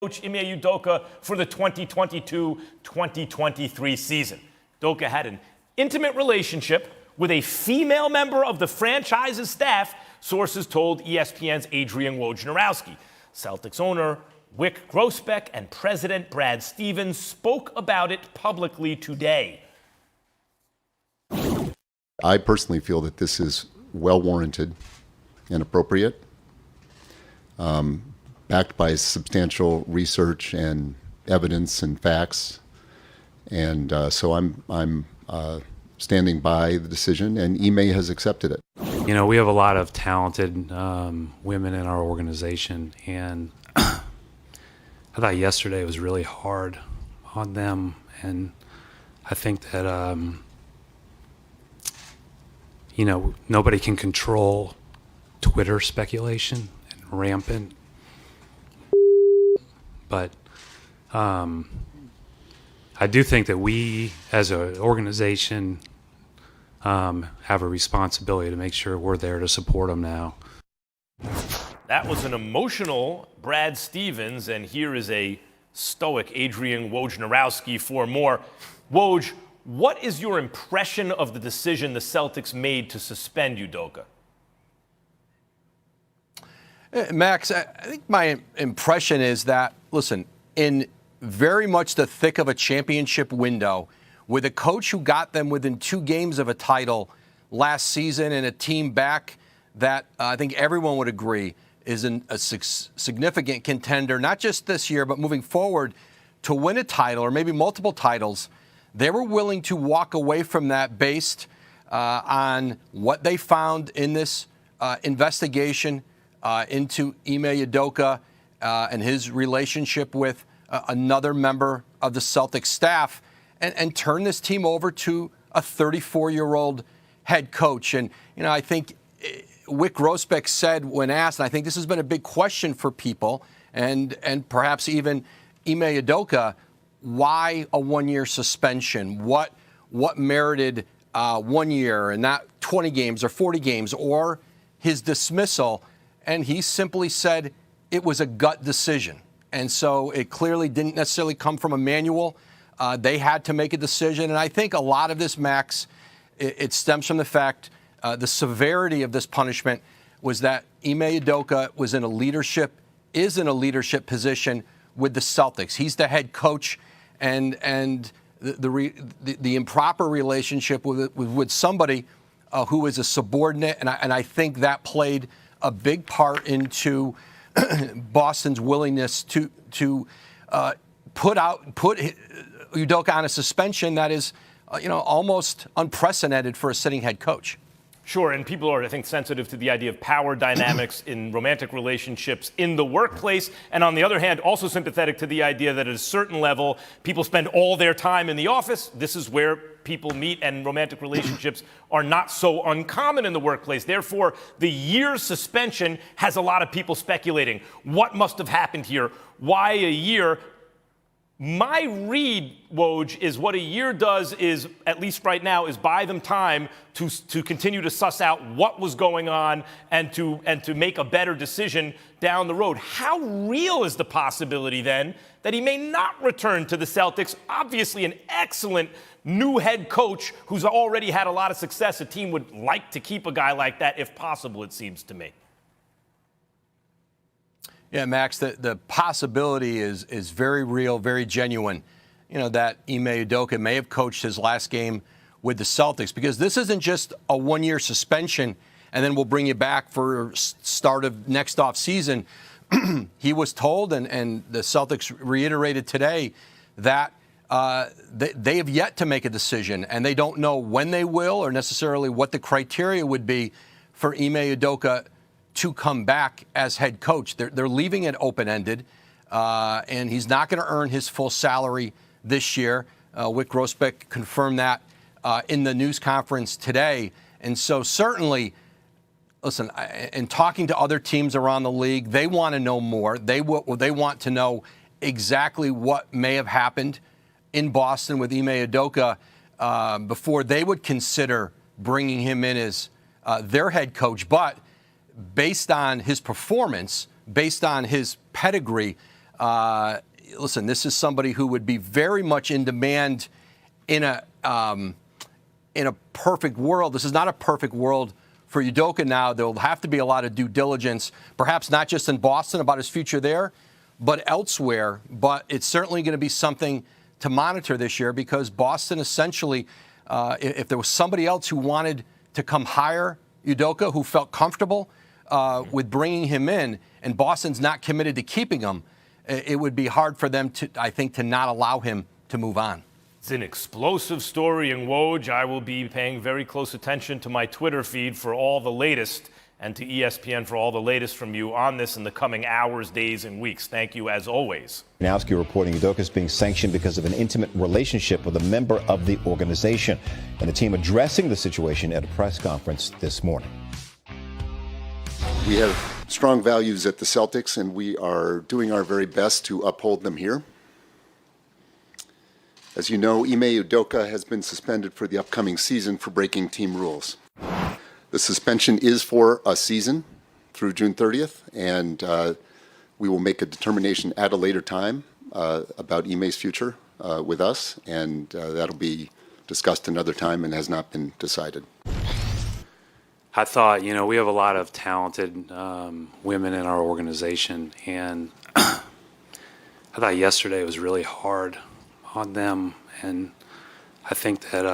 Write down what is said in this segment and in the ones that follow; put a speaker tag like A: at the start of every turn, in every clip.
A: coach Ime Udoka for the 2022-2023 season. Udoka had an intimate relationship with a female member of the franchise's staff, sources told ESPN's Adrian Wojnarowski. Celtics owner Wyc Grousbeck and president Brad Stevens spoke about it publicly today.
B: I personally feel that this is well warranted and appropriate, backed by substantial research and evidence and facts, and so I'm standing by the decision, and Ime has accepted it.
C: You know, we have a lot of talented women in our organization, and I thought yesterday was really hard on them, and I think that you know, nobody can control Twitter speculation and rampant, but I do think that we as an organization have a responsibility to make sure we're there to support them now.
A: That was an emotional Brad Stevens, and here is a stoic Adrian Wojnarowski for more. Woj, what is your impression of the decision the Celtics made to suspend Udoka?
D: Max, I think my impression is that, listen, in very much the thick of a championship window, with a coach who got them within 2 games of a title last season and a team back that I think everyone would agree is a significant contender, not just this year, but moving forward to win a title or maybe multiple titles, they were willing to walk away from that based on what they found in this investigation into Ime Udoka and his relationship with another member of the Celtics staff, and turn this team over to a 34-year-old head coach. And, you know, I think Wyc Grousbeck said when asked, and I think this has been a big question for people, and perhaps even Ime Udoka, why a 1-year suspension? What merited 1 year and not 20 games or 40 games or his dismissal? And he simply said it was a gut decision. And so it clearly didn't necessarily come from a manual. They had to make a decision. And I think a lot of this, Max, it stems from the fact the severity of this punishment was that Ime Udoka is in a leadership position with the Celtics. He's the head coach, and the improper relationship with somebody who is a subordinate, and I think that played a big part into Boston's willingness to put Udoka on a suspension that is, almost unprecedented for a sitting head coach.
A: Sure, and people are, I think, sensitive to the idea of power dynamics in romantic relationships in the workplace, and on the other hand, also sympathetic to the idea that at a certain level, people spend all their time in the office. This is where people meet, and romantic relationships are not so uncommon in the workplace. Therefore, the year's suspension has a lot of people speculating. What must have happened here? Why a year? My read, Woj, is what a year does is, at least right now, is buy them time to continue to suss out what was going on and to make a better decision down the road. How real is the possibility, then, that he may not return to the Celtics? Obviously an excellent new head coach who's already had a lot of success. A team would like to keep a guy like that if possible, it seems to me.
D: Yeah, Max, the possibility is very real, very genuine, that Ime Udoka may have coached his last game with the Celtics, because this isn't just a 1-year suspension and then we'll bring you back for start of next offseason. He was told, and the Celtics reiterated today, that they have yet to make a decision, and they don't know when they will or necessarily what the criteria would be for Ime Udoka to come back as head coach. They're leaving it open-ended, and he's not going to earn his full salary this year. Wyc Grousbeck confirmed that in the news conference today. And so certainly, listen, in talking to other teams around the league, they want to know more. They want to know exactly what may have happened in Boston with Ime Udoka before they would consider bringing him in as their head coach. But based on his performance, based on his pedigree, Listen, this is somebody who would be very much in demand in a perfect world. This is not a perfect world for Udoka now. There will have to be a lot of due diligence, perhaps not just in Boston about his future there, but elsewhere. But it's certainly going to be something to monitor this year, because Boston essentially, if there was somebody else who wanted to come hire Udoka, who felt comfortable with bringing him in, and Boston's not committed to keeping him, it would be hard for them to, I think, to not allow him to move on.
A: It's an explosive story in Woj. I will be paying very close attention to my Twitter feed for all the latest, and to ESPN for all the latest from you on this in the coming hours, days, and weeks. Thank you, as always.
E: Nowski reporting Udoka is being sanctioned because of an intimate relationship with a member of the organization, and the team addressing the situation at a press conference this morning.
B: We have strong values at the Celtics, and we are doing our very best to uphold them here. As you know, Ime Udoka has been suspended for the upcoming season for breaking team rules. The suspension is for a season through June 30th, and we will make a determination at a later time about Ime's future with us, and that'll be discussed another time and has not been decided.
C: I thought, we have a lot of talented women in our organization, and I thought yesterday was really hard on them, and I think that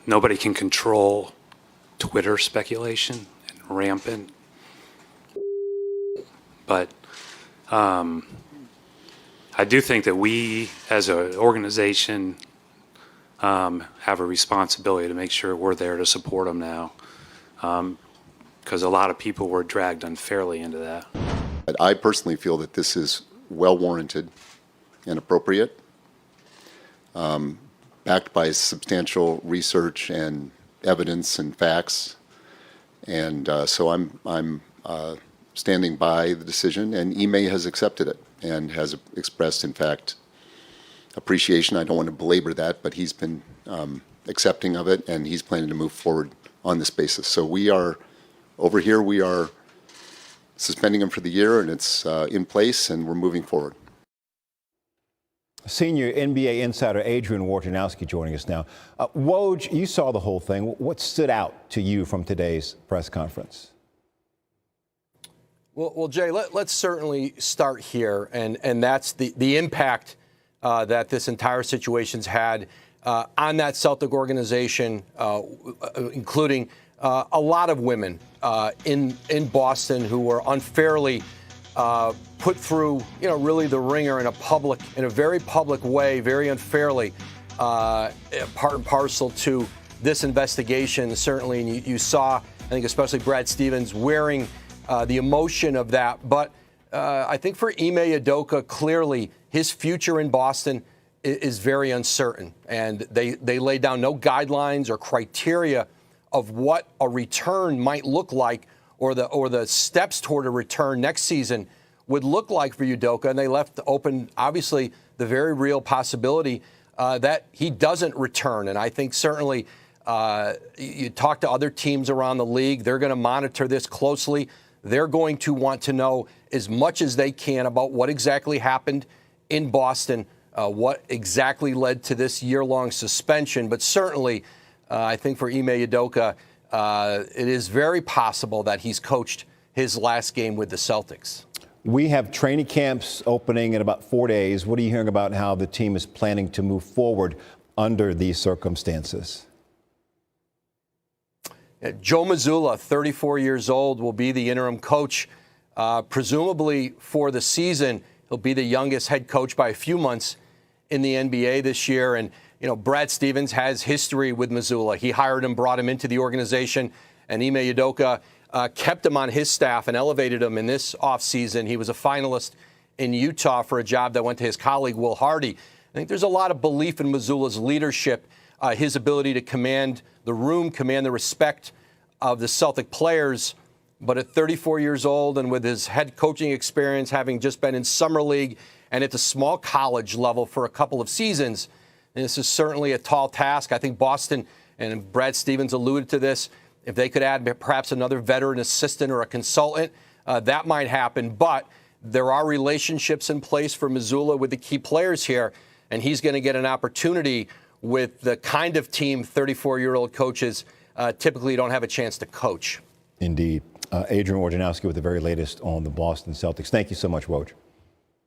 C: nobody can control Twitter speculation and rampant, but I do think that we as an organization have a responsibility to make sure we're there to support them now, because a lot of people were dragged unfairly into that.
B: I personally feel that this is well warranted and appropriate, backed by substantial research and evidence and facts, and so I'm standing by the decision, and Ime has accepted it and has expressed, in fact, appreciation. I don't want to belabor that, but he's been accepting of it, and he's planning to move forward on this basis. So we are over here. We are suspending him for the year, and it's in place, and we're moving forward.
E: Senior NBA insider Adrian Wojnarowski joining us now. Woj, you saw the whole thing. What stood out to you from today's press conference?
D: Well, Jay, let's certainly start here, and that's the impact that this entire situation's had on that Celtic organization, including a lot of women in Boston who were unfairly put through, really the ringer in a very public way, very unfairly, part and parcel to this investigation, certainly. And you saw, I think, especially Brad Stevens wearing the emotion of that. But I think for Ime Udoka, clearly his future in Boston is very uncertain, and they lay down no guidelines or criteria of what a return might look like, or the steps toward a return next season would look like for Udoka. And they left open, obviously, the very real possibility that he doesn't return. And I think certainly you talk to other teams around the league, they're going to monitor this closely. They're going to want to know as much as they can about what exactly happened in Boston, what exactly led to this year-long suspension. But certainly, I think for Ime Udoka, it is very possible that he's coached his last game with the Celtics.
E: We have training camps opening in about 4 days. What are you hearing about how the team is planning to move forward under these circumstances?
D: Joe Mazzulla, 34 years old, will be the interim coach, presumably for the season. He'll be the youngest head coach by a few months in the NBA this year. And, Brad Stevens has history with Mazzulla. He hired him, brought him into the organization, and Ime Udoka kept him on his staff and elevated him in this offseason. He was a finalist in Utah for a job that went to his colleague, Will Hardy. I think there's a lot of belief in Mazzulla's leadership, his ability to command the room, command the respect of the Celtic players. But at 34 years old and with his head coaching experience, having just been in summer league and at the small college level for a couple of seasons, this is certainly a tall task. I think Boston, and Brad Stevens alluded to this, if they could add perhaps another veteran assistant or a consultant, that might happen. But there are relationships in place for Mazzulla with the key players here, and he's going to get an opportunity with the kind of team 34-year-old coaches typically don't have a chance to coach.
E: Indeed. Adrian Wojnarowski with the very latest on the Boston Celtics. Thank you so much, Woj.